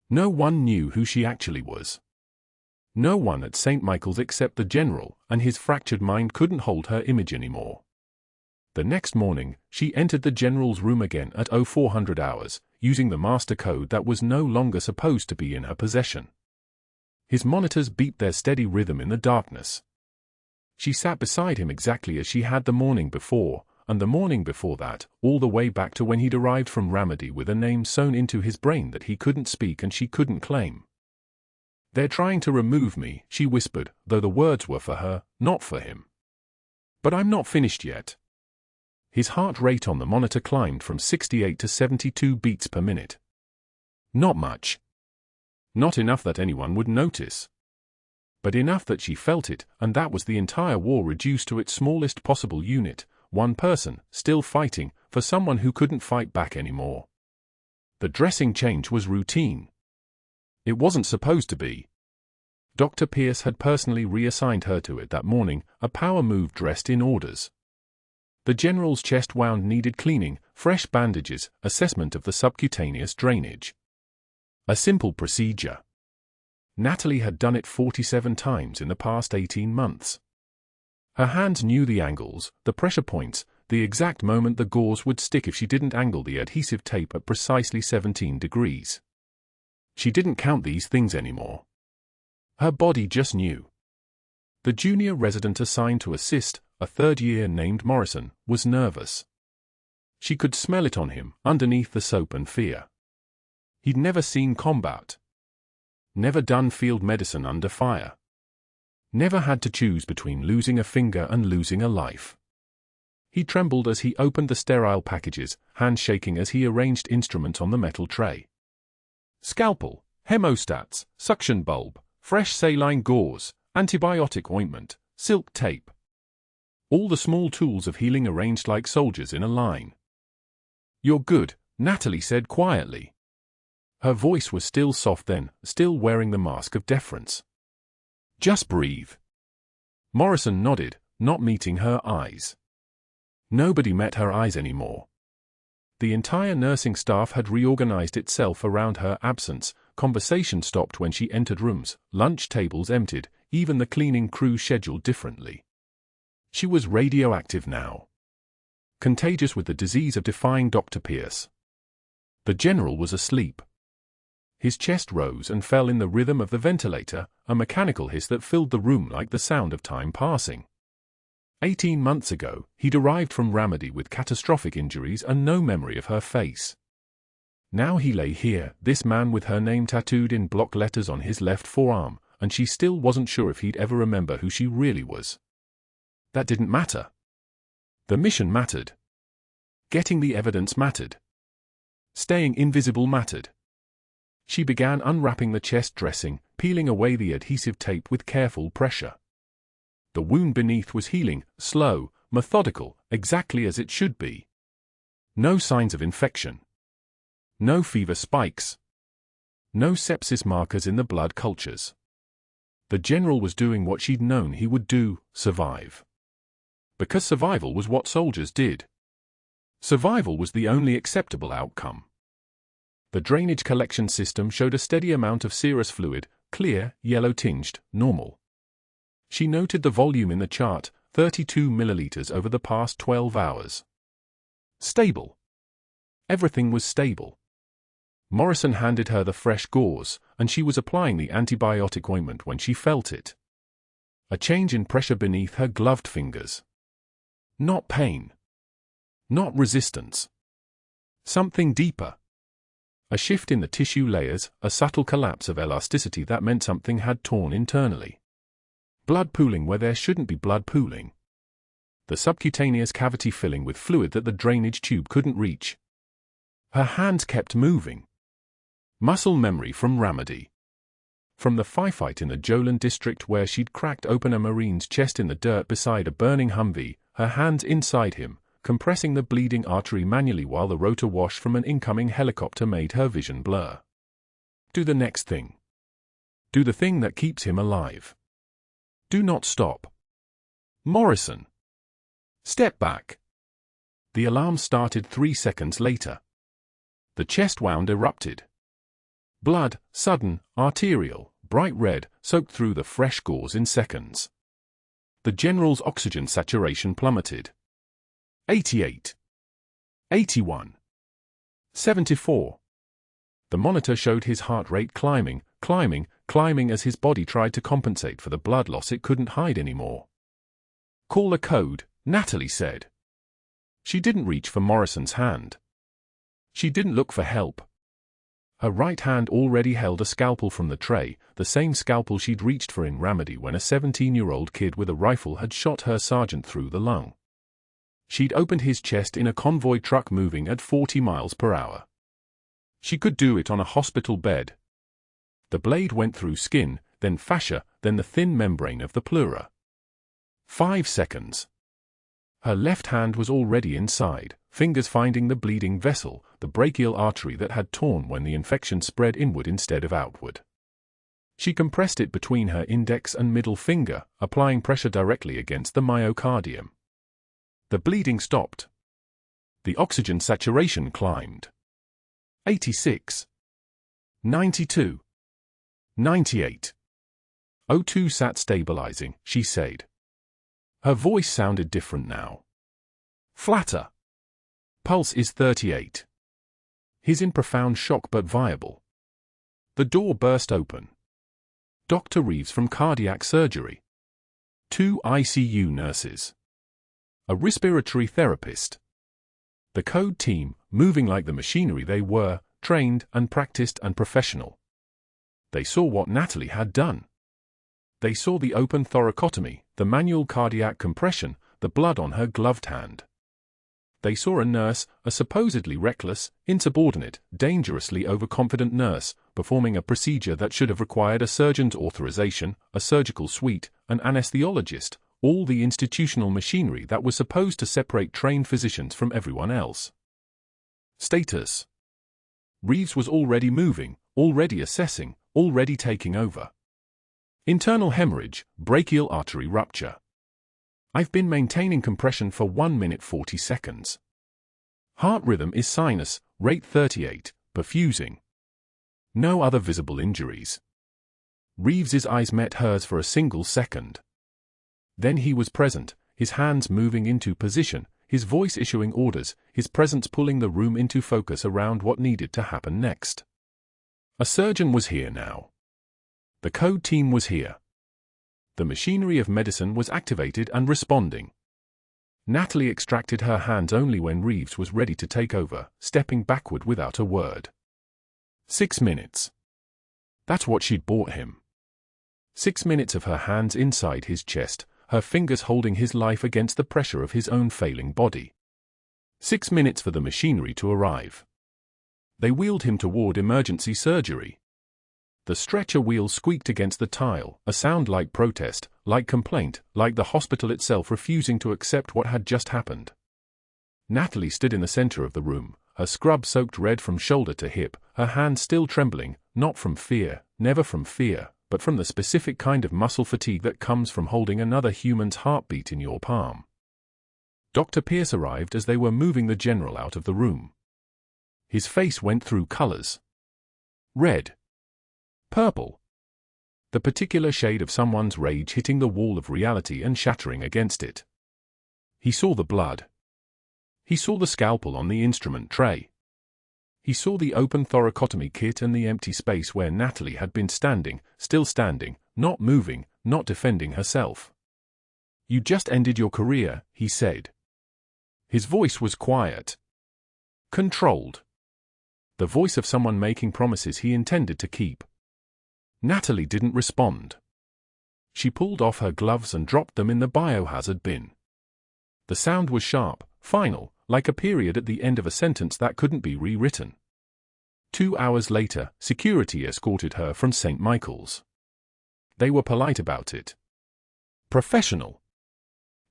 No one knew who she actually was. No one at St. Michael's except the general, and his fractured mind couldn't hold her image anymore. The next morning, she entered the general's room again at 0400 hours, using the master code that was no longer supposed to be in her possession. His monitors beat their steady rhythm in the darkness. She sat beside him exactly as she had the morning before, and the morning before that, all the way back to when he'd arrived from Ramadi with a name sewn into his brain that he couldn't speak and she couldn't claim. "They're trying to remove me," she whispered, though the words were for her, not for him. "But I'm not finished yet." His heart rate on the monitor climbed from 68 to 72 beats per minute. Not much. Not enough that anyone would notice. But enough that she felt it, and that was the entire war reduced to its smallest possible unit, one person, still fighting, for someone who couldn't fight back anymore. The dressing change was routine. It wasn't supposed to be. Dr. Pierce had personally reassigned her to it that morning, a power move dressed in orders. The general's chest wound needed cleaning, fresh bandages, assessment of the subcutaneous drainage. A simple procedure. Natalie had done it 47 times in the past 18 months. Her hands knew the angles, the pressure points, the exact moment the gauze would stick if she didn't angle the adhesive tape at precisely 17 degrees. She didn't count these things anymore. Her body just knew. The junior resident assigned to assist, a third year named Morrison, was nervous. She could smell it on him, underneath the soap and fear. He'd never seen combat. Never done field medicine under fire. Never had to choose between losing a finger and losing a life. He trembled as he opened the sterile packages, hands shaking as he arranged instruments on the metal tray. Scalpel, hemostats, suction bulb, fresh saline gauze, antibiotic ointment, silk tape. All the small tools of healing arranged like soldiers in a line. "You're good," Natalie said quietly. Her voice was still soft then, still wearing the mask of deference. "Just breathe." Morrison nodded, not meeting her eyes. Nobody met her eyes anymore. The entire nursing staff had reorganized itself around her absence. Conversation stopped when she entered rooms, lunch tables emptied, even the cleaning crew scheduled differently. She was radioactive now. Contagious with the disease of defying Dr. Pierce. The general was asleep. His chest rose and fell in the rhythm of the ventilator, a mechanical hiss that filled the room like the sound of time passing. 18 months ago, he'd arrived from Ramadi with catastrophic injuries and no memory of her face. Now he lay here, this man with her name tattooed in block letters on his left forearm, and she still wasn't sure if he'd ever remember who she really was. That didn't matter. The mission mattered. Getting the evidence mattered. Staying invisible mattered. She began unwrapping the chest dressing, peeling away the adhesive tape with careful pressure. The wound beneath was healing, slow, methodical, exactly as it should be. No signs of infection. No fever spikes. No sepsis markers in the blood cultures. The general was doing what she'd known he would do, survive. Because survival was what soldiers did. Survival was the only acceptable outcome. The drainage collection system showed a steady amount of serous fluid, clear, yellow-tinged, normal. She noted the volume in the chart, 32 milliliters over the past 12 hours. Stable. Everything was stable. Morrison handed her the fresh gauze, and she was applying the antibiotic ointment when she felt it. A change in pressure beneath her gloved fingers. Not pain. Not resistance. Something deeper. A shift in the tissue layers, a subtle collapse of elasticity that meant something had torn internally. Blood pooling where there shouldn't be blood pooling. The subcutaneous cavity filling with fluid that the drainage tube couldn't reach. Her hands kept moving. Muscle memory from Ramadi. From the firefight in the Jolan district where she'd cracked open a Marine's chest in the dirt beside a burning Humvee, her hands inside him, compressing the bleeding artery manually while the rotor wash from an incoming helicopter made her vision blur. Do the next thing. Do the thing that keeps him alive. Do not stop. Morrison. Step back. The alarm started 3 seconds later. The chest wound erupted. Blood, sudden, arterial, bright red, soaked through the fresh gauze in seconds. The general's oxygen saturation plummeted. 88. 81. 74. The monitor showed his heart rate climbing as his body tried to compensate for the blood loss it couldn't hide anymore. Call the code, Natalie said. She didn't reach for Morrison's hand. She didn't look for help. Her right hand already held a scalpel from the tray, the same scalpel she'd reached for in Ramadi when a 17-year-old kid with a rifle had shot her sergeant through the lung. She'd opened his chest in a convoy truck moving at 40 miles per hour. She could do it on a hospital bed. The blade went through skin, then fascia, then the thin membrane of the pleura. 5 seconds. Her left hand was already inside, fingers finding the bleeding vessel, the brachial artery that had torn when the infection spread inward instead of outward. She compressed it between her index and middle finger, applying pressure directly against the myocardium. The bleeding stopped. The oxygen saturation climbed. 86. 92. 98. O2 sat stabilizing, she said. Her voice sounded different now. Flatter. Pulse is 38. He's in profound shock but viable. The door burst open. Dr. Reeves from cardiac surgery. 2 ICU nurses. A respiratory therapist. The code team, moving like the machinery they were, trained and practiced and professional. They saw what Natalie had done. They saw the open thoracotomy, the manual cardiac compression, the blood on her gloved hand. They saw a nurse, a supposedly reckless, insubordinate, dangerously overconfident nurse, performing a procedure that should have required a surgeon's authorization, a surgical suite, an anesthesiologist, all the institutional machinery that was supposed to separate trained physicians from everyone else. Status. Reeves was already moving, already assessing, already taking over. Internal hemorrhage, brachial artery rupture. I've been maintaining compression for 1 minute 40 seconds. Heart rhythm is sinus, rate 38, perfusing. No other visible injuries. Reeves's eyes met hers for a single second. Then he was present, his hands moving into position, his voice issuing orders, his presence pulling the room into focus around what needed to happen next. A surgeon was here now. The code team was here. The machinery of medicine was activated and responding. Natalie extracted her hands only when Reeves was ready to take over, stepping backward without a word. 6 minutes. That's what she'd bought him. 6 minutes of her hands inside his chest, her fingers holding his life against the pressure of his own failing body. 6 minutes for the machinery to arrive. They wheeled him toward emergency surgery. The stretcher wheel squeaked against the tile, a sound like protest, like complaint, like the hospital itself refusing to accept what had just happened. Natalie stood in the center of the room, her scrub soaked red from shoulder to hip, her hands still trembling, not from fear, never from fear, but from the specific kind of muscle fatigue that comes from holding another human's heartbeat in your palm. Dr. Pierce arrived as they were moving the general out of the room. His face went through colors. Red. Purple. The particular shade of someone's rage hitting the wall of reality and shattering against it. He saw the blood. He saw the scalpel on the instrument tray. He saw the open thoracotomy kit and the empty space where Natalie had been standing, still standing, not moving, not defending herself. "You just ended your career," he said. His voice was quiet. Controlled. The voice of someone making promises he intended to keep. Natalie didn't respond. She pulled off her gloves and dropped them in the biohazard bin. The sound was sharp, final, like a period at the end of a sentence that couldn't be rewritten. 2 hours later, security escorted her from St. Michael's. They were polite about it. Professional.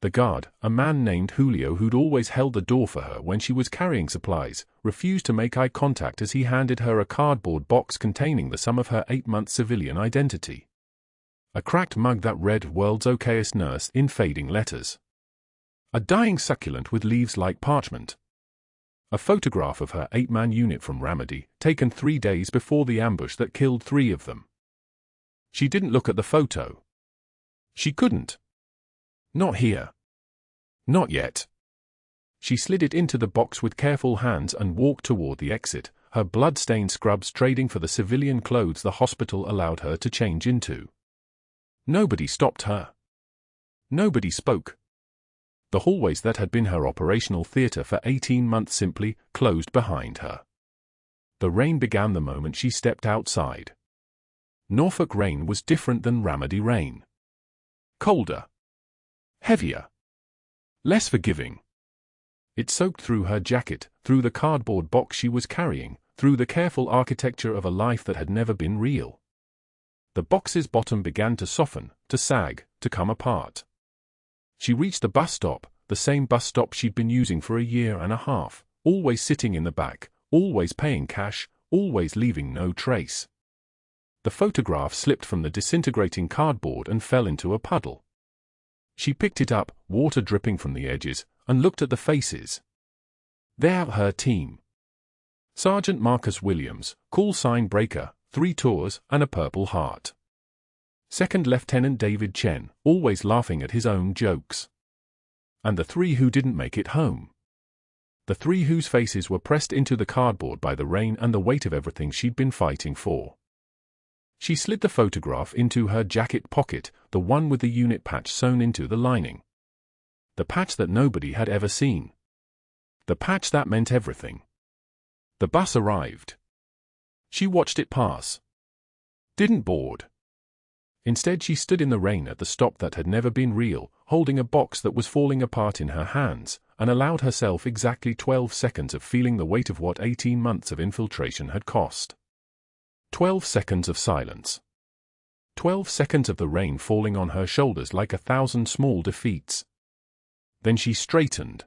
The guard, a man named Julio who'd always held the door for her when she was carrying supplies, refused to make eye contact as he handed her a cardboard box containing the sum of her 8-month civilian identity. A cracked mug that read "World's Okayest Nurse" in fading letters. A dying succulent with leaves like parchment. A photograph of her 8-man unit from Ramadi, taken 3 days before the ambush that killed 3 of them. She didn't look at the photo. She couldn't. Not here. Not yet. She slid it into the box with careful hands and walked toward the exit, her blood-stained scrubs trading for the civilian clothes the hospital allowed her to change into. Nobody stopped her. Nobody spoke. The hallways that had been her operational theater for 18 months simply closed behind her. The rain began the moment she stepped outside. Norfolk rain was different than Ramadi rain. Colder. Heavier. Less forgiving. It soaked through her jacket, through the cardboard box she was carrying, through the careful architecture of a life that had never been real. The box's bottom began to soften, to sag, to come apart. She reached the bus stop, the same bus stop she'd been using for a year and a half, always sitting in the back, always paying cash, always leaving no trace. The photograph slipped from the disintegrating cardboard and fell into a puddle. She picked it up, water dripping from the edges, and looked at the faces. They're her team. Sergeant Marcus Williams, call sign Breaker, 3 tours, and a Purple Heart. Second Lieutenant David Chen, always laughing at his own jokes. And the 3 who didn't make it home. The 3 whose faces were pressed into the cardboard by the rain and the weight of everything she'd been fighting for. She slid the photograph into her jacket pocket, the one with the unit patch sewn into the lining. The patch that nobody had ever seen. The patch that meant everything. The bus arrived. She watched it pass. Didn't board. Instead she stood in the rain at the stop that had never been real, holding a box that was falling apart in her hands, and allowed herself exactly 12 seconds of feeling the weight of what 18 months of infiltration had cost. 12 seconds of silence. 12 seconds of the rain falling on her shoulders like 1,000 small defeats. Then she straightened.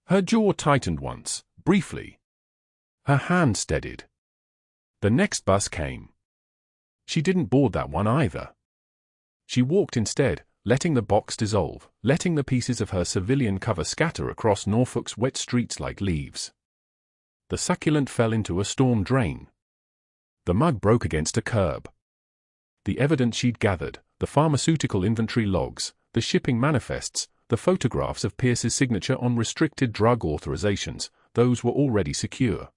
Her jaw tightened once, briefly. Her hand steadied. The next bus came. She didn't board that one either. She walked instead, letting the box dissolve, letting the pieces of her civilian cover scatter across Norfolk's wet streets like leaves. The succulent fell into a storm drain. The mug broke against a curb. The evidence she'd gathered, the pharmaceutical inventory logs, the shipping manifests, the photographs of Pierce's signature on restricted drug authorizations, those were already secure.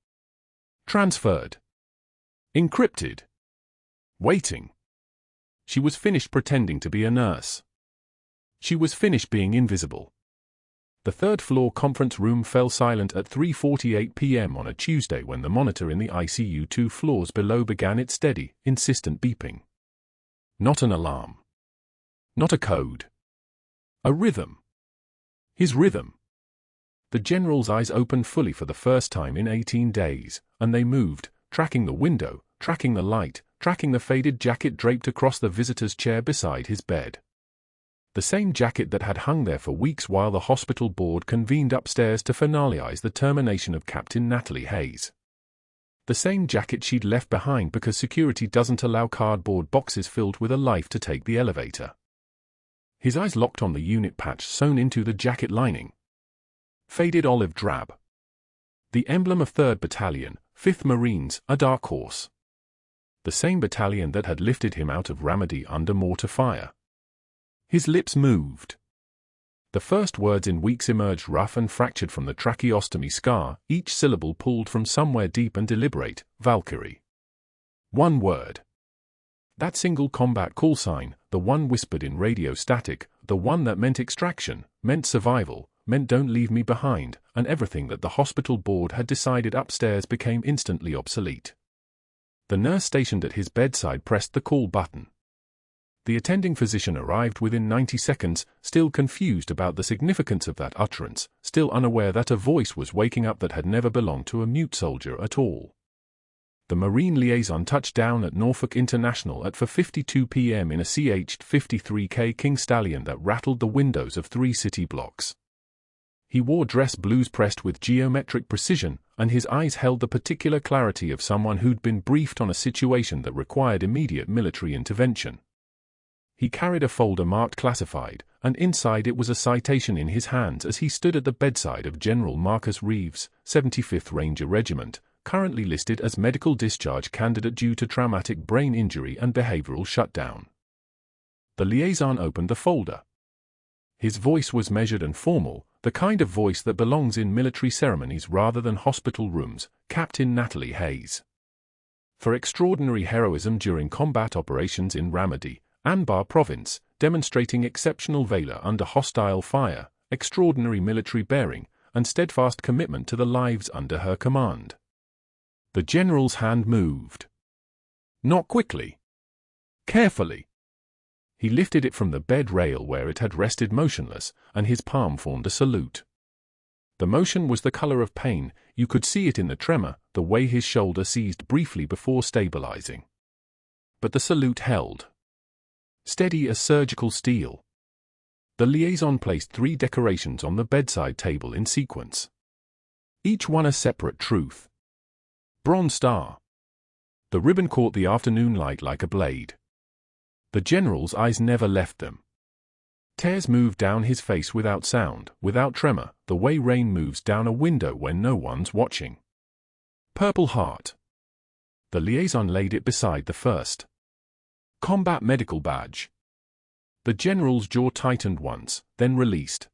Transferred. Encrypted. Waiting. She was finished pretending to be a nurse. She was finished being invisible. The third-floor conference room fell silent at 3:48 p.m. on a Tuesday when the monitor in the ICU 2 floors below began its steady, insistent beeping. Not an alarm. Not a code. A rhythm. His rhythm. The general's eyes opened fully for the first time in 18 days, and they moved, tracking the window, tracking the light, tracking the faded jacket draped across the visitor's chair beside his bed. The same jacket that had hung there for weeks while the hospital board convened upstairs to finalize the termination of Captain Natalie Hayes. The same jacket she'd left behind because security doesn't allow cardboard boxes filled with a life to take the elevator. His eyes locked on the unit patch sewn into the jacket lining. Faded olive drab. The emblem of 3rd Battalion, 5th Marines, a dark horse. The same battalion that had lifted him out of Ramadi under mortar fire. His lips moved. The first words in weeks emerged rough and fractured from the tracheostomy scar, each syllable pulled from somewhere deep and deliberate, Valkyrie. One word. That single combat call sign, the one whispered in radio static, the one that meant extraction, meant survival, meant don't leave me behind, and everything that the hospital board had decided upstairs became instantly obsolete. The nurse stationed at his bedside pressed the call button. The attending physician arrived within 90 seconds, still confused about the significance of that utterance, still unaware that a voice was waking up that had never belonged to a mute soldier at all. The Marine liaison touched down at Norfolk International at 4:52 p.m. in a CH-53K King Stallion that rattled the windows of 3 city blocks. He wore dress blues pressed with geometric precision, and his eyes held the particular clarity of someone who'd been briefed on a situation that required immediate military intervention. He carried a folder marked classified, and inside it was a citation in his hands as he stood at the bedside of General Marcus Reeves, 75th Ranger Regiment, currently listed as medical discharge candidate due to traumatic brain injury and behavioral shutdown. The liaison opened the folder. His voice was measured and formal, the kind of voice that belongs in military ceremonies rather than hospital rooms. Captain Natalie Hayes. For extraordinary heroism during combat operations in Ramadi, Anbar Province, demonstrating exceptional valor under hostile fire, extraordinary military bearing, and steadfast commitment to the lives under her command. The general's hand moved. Not quickly. Carefully. He lifted it from the bed rail where it had rested motionless, and his palm formed a salute. The motion was the color of pain, you could see it in the tremor, the way his shoulder seized briefly before stabilizing. But the salute held. Steady as surgical steel. The liaison placed 3 decorations on the bedside table in sequence. Each one a separate truth. Bronze star. The ribbon caught the afternoon light like a blade. The general's eyes never left them. Tears moved down his face without sound, without tremor, the way rain moves down a window when no one's watching. Purple heart. The liaison laid it beside the first. Combat medical badge. The general's jaw tightened once, then released.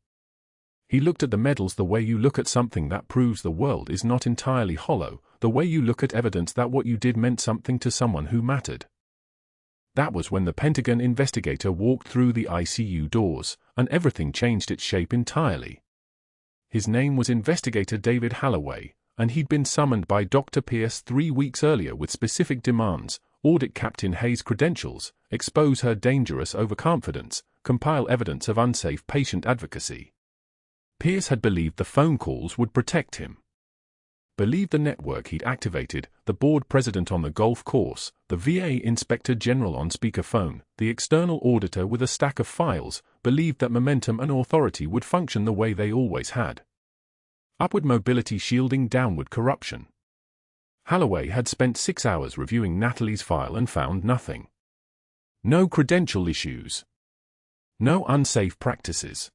He looked at the medals the way you look at something that proves the world is not entirely hollow, the way you look at evidence that what you did meant something to someone who mattered. That was when the Pentagon investigator walked through the ICU doors, and everything changed its shape entirely. His name was Investigator David Holloway, and he'd been summoned by Dr. Pierce 3 weeks earlier with specific demands: audit Captain Hayes' credentials, expose her dangerous overconfidence, compile evidence of unsafe patient advocacy. Pierce had believed the phone calls would protect him. Believed the network he'd activated, the board president on the golf course, the VA inspector general on speakerphone, the external auditor with a stack of files, believed that momentum and authority would function the way they always had. Upward mobility shielding downward corruption. Holloway had spent 6 hours reviewing Natalie's file and found nothing. No credential issues. No unsafe practices.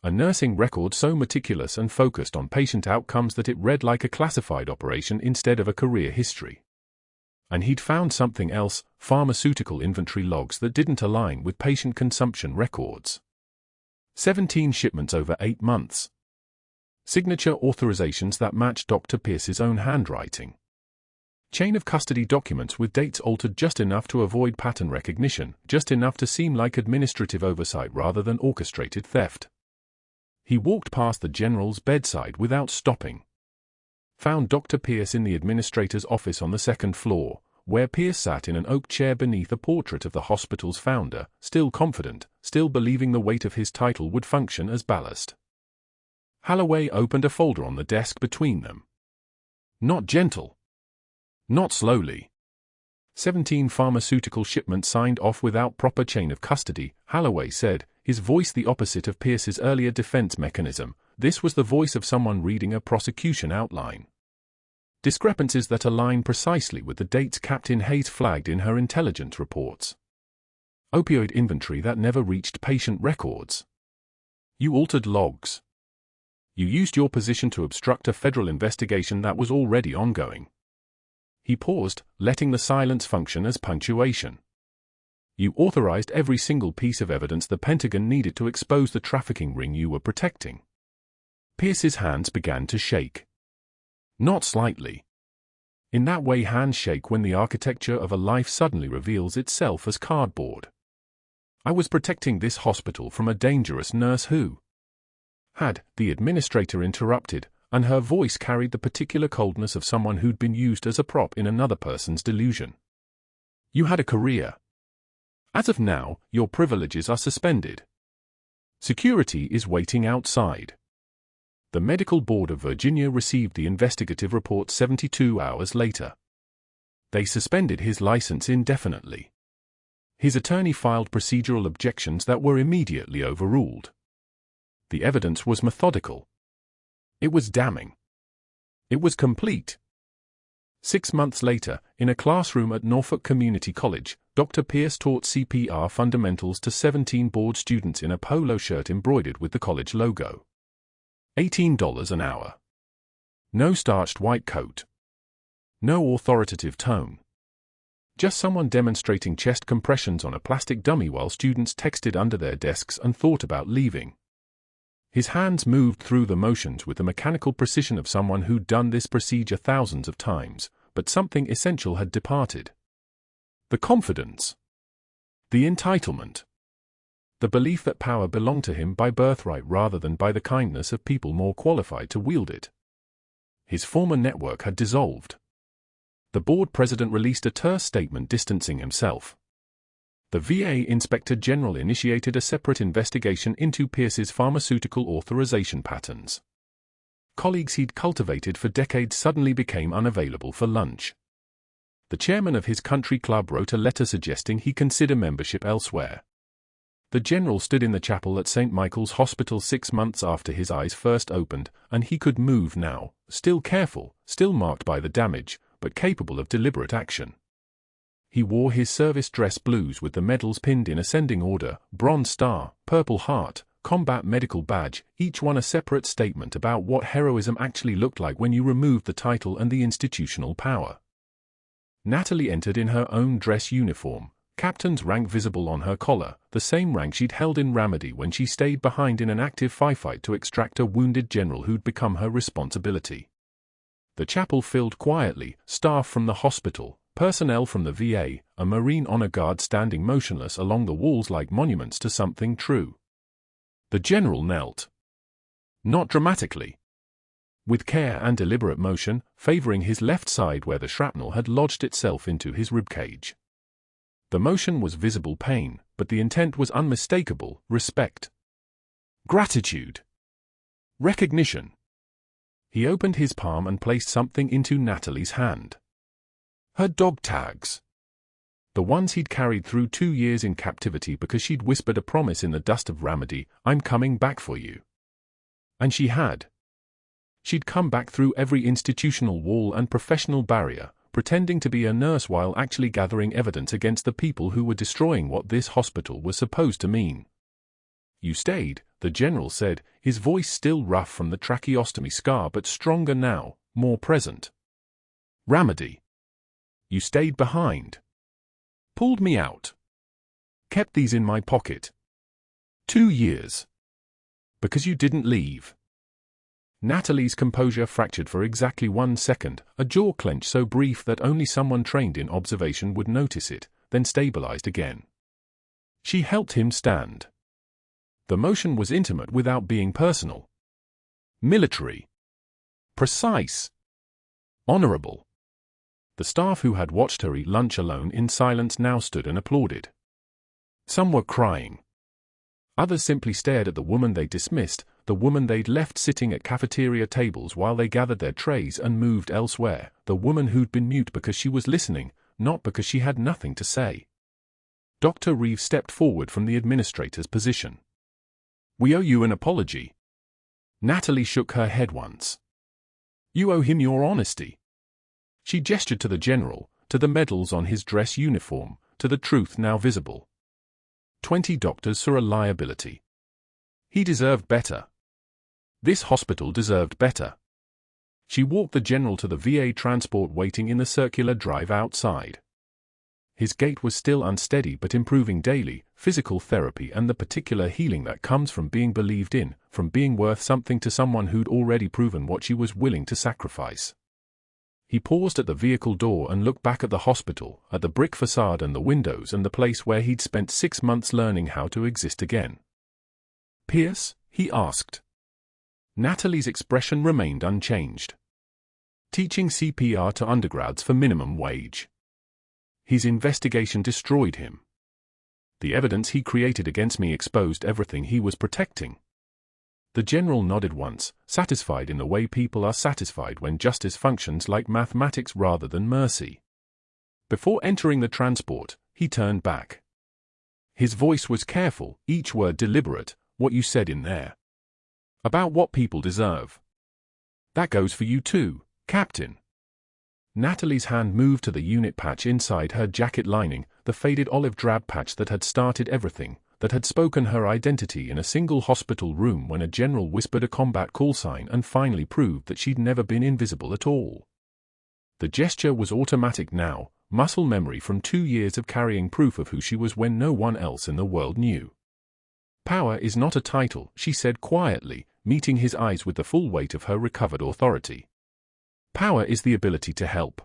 A nursing record so meticulous and focused on patient outcomes that it read like a classified operation instead of a career history. And he'd found something else: pharmaceutical inventory logs that didn't align with patient consumption records. 17 shipments over 8 months. Signature authorizations that matched Dr. Pierce's own handwriting. Chain of custody documents with dates altered just enough to avoid pattern recognition, just enough to seem like administrative oversight rather than orchestrated theft. He walked past the general's bedside without stopping. Found Dr. Pierce in the administrator's office on the 2nd floor, where Pierce sat in an oak chair beneath a portrait of the hospital's founder, still confident, still believing the weight of his title would function as ballast. Holloway opened a folder on the desk between them. Not gentle. Not slowly. 17 pharmaceutical shipments signed off without proper chain of custody, Holloway said. his voice the opposite of Pierce's earlier defense mechanism. This was the voice of someone reading a prosecution outline. Discrepancies that align precisely with the dates Captain Hayes flagged in her intelligence reports. Opioid inventory that never reached patient records. You altered logs. You used your position to obstruct a federal investigation that was already ongoing. He paused, letting the silence function as punctuation. You authorized every single piece of evidence the Pentagon needed to expose the trafficking ring you were protecting. Pierce's hands began to shake. Not slightly. In that way hands shake when the architecture of a life suddenly reveals itself as cardboard. I was protecting this hospital from a dangerous nurse who had, the administrator interrupted, and her voice carried the particular coldness of someone who'd been used as a prop in another person's delusion. You had a career. As of now, your privileges are suspended. Security is waiting outside. The Medical Board of Virginia received the investigative report 72 hours later. They suspended his license indefinitely. His attorney filed procedural objections that were immediately overruled. The evidence was methodical. It was damning. It was complete. 6 months later, in a classroom at Norfolk Community College, Dr. Pierce taught CPR fundamentals to 17 board students in a polo shirt embroidered with the college logo. $18 an hour. No starched white coat. No authoritative tone. Just someone demonstrating chest compressions on a plastic dummy while students texted under their desks and thought about leaving. His hands moved through the motions with the mechanical precision of someone who'd done this procedure thousands of times, but something essential had departed. The confidence. The entitlement. The belief that power belonged to him by birthright rather than by the kindness of people more qualified to wield it. His former network had dissolved. The board president released a terse statement distancing himself. The VA Inspector General initiated a separate investigation into Pierce's pharmaceutical authorization patterns. Colleagues he'd cultivated for decades suddenly became unavailable for lunch. The chairman of his country club wrote a letter suggesting he consider membership elsewhere. The general stood in the chapel at St. Michael's Hospital 6 months after his eyes first opened, and he could move now, still careful, still marked by the damage, but capable of deliberate action. He wore his service dress blues with the medals pinned in ascending order, Bronze Star, Purple Heart, Combat Medical Badge, each one a separate statement about what heroism actually looked like when you removed the title and the institutional power. Natalie entered in her own dress uniform, captain's rank visible on her collar, the same rank she'd held in Ramadi when she stayed behind in an active firefight to extract a wounded general who'd become her responsibility. The chapel filled quietly, staff from the hospital, personnel from the VA, a Marine honor guard standing motionless along the walls like monuments to something true. The general knelt. Not dramatically. With care and deliberate motion, favoring his left side where the shrapnel had lodged itself into his ribcage. The motion was visible pain, but the intent was unmistakable: respect. Gratitude. Recognition. He opened his palm and placed something into Natalie's hand. Her dog tags. The ones he'd carried through 2 years in captivity because she'd whispered a promise in the dust of Ramadi, "I'm coming back for you." And she had. She'd come back through every institutional wall and professional barrier, pretending to be a nurse while actually gathering evidence against the people who were destroying what this hospital was supposed to mean. "You stayed," the general said, his voice still rough from the tracheostomy scar but stronger now, more present. "Ramadi. You stayed behind. Pulled me out. Kept these in my pocket. 2 years. Because you didn't leave." Natalie's composure fractured for exactly 1 second, a jaw clench so brief that only someone trained in observation would notice it, then stabilized again. She helped him stand. The motion was intimate without being personal. Military. Precise. Honorable. The staff who had watched her eat lunch alone in silence now stood and applauded. Some were crying. Others simply stared at the woman they dismissed, the woman they'd left sitting at cafeteria tables while they gathered their trays and moved elsewhere, the woman who'd been mute because she was listening, not because she had nothing to say. Dr. Reeves stepped forward from the administrator's position. We owe you an apology. Natalie shook her head once. You owe him your honesty. She gestured to the general, to the medals on his dress uniform, to the truth now visible. 20 doctors saw a liability. He deserved better. This hospital deserved better. She walked the general to the VA transport waiting in the circular drive outside. His gait was still unsteady but improving daily, physical therapy and the particular healing that comes from being believed in, from being worth something to someone who'd already proven what she was willing to sacrifice. He paused at the vehicle door and looked back at the hospital, at the brick facade and the windows and the place where he'd spent 6 months learning how to exist again. Pierce? He asked. Natalie's expression remained unchanged. Teaching CPR to undergrads for minimum wage. His investigation destroyed him. The evidence he created against me exposed everything he was protecting. The general nodded once, satisfied in the way people are satisfied when justice functions like mathematics rather than mercy. Before entering the transport, he turned back. His voice was careful, each word deliberate. What you said in there. About what people deserve. That goes for you too, Captain. Natalie's hand moved to the unit patch inside her jacket lining, the faded olive drab patch that had started everything, that had spoken her identity in a single hospital room when a general whispered a combat call sign and finally proved that she'd never been invisible at all. The gesture was automatic now, muscle memory from 2 years of carrying proof of who she was when no one else in the world knew. Power is not a title, she said quietly, meeting his eyes with the full weight of her recovered authority. Power is the ability to help.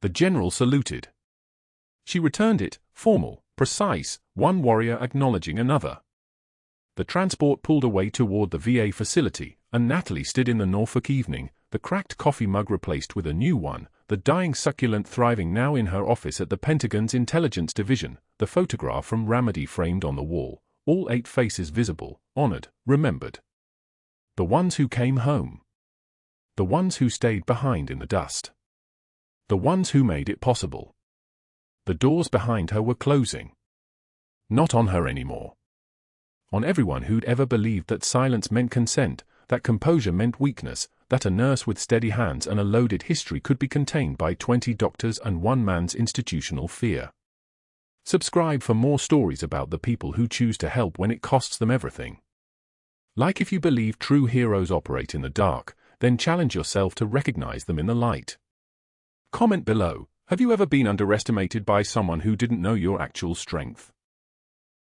The general saluted. She returned it, formal, precise, one warrior acknowledging another. The transport pulled away toward the VA facility, and Natalie stood in the Norfolk evening, the cracked coffee mug replaced with a new one, the dying succulent thriving now in her office at the Pentagon's Intelligence Division, the photograph from Ramadi framed on the wall, all 8 faces visible, honored, remembered. The ones who came home. The ones who stayed behind in the dust. The ones who made it possible. The doors behind her were closing. Not on her anymore. On everyone who'd ever believed that silence meant consent, that composure meant weakness, that a nurse with steady hands and a loaded history could be contained by 20 doctors and one man's institutional fear. Subscribe for more stories about the people who choose to help when it costs them everything. Like if you believe true heroes operate in the dark, then challenge yourself to recognize them in the light. Comment below, have you ever been underestimated by someone who didn't know your actual strength?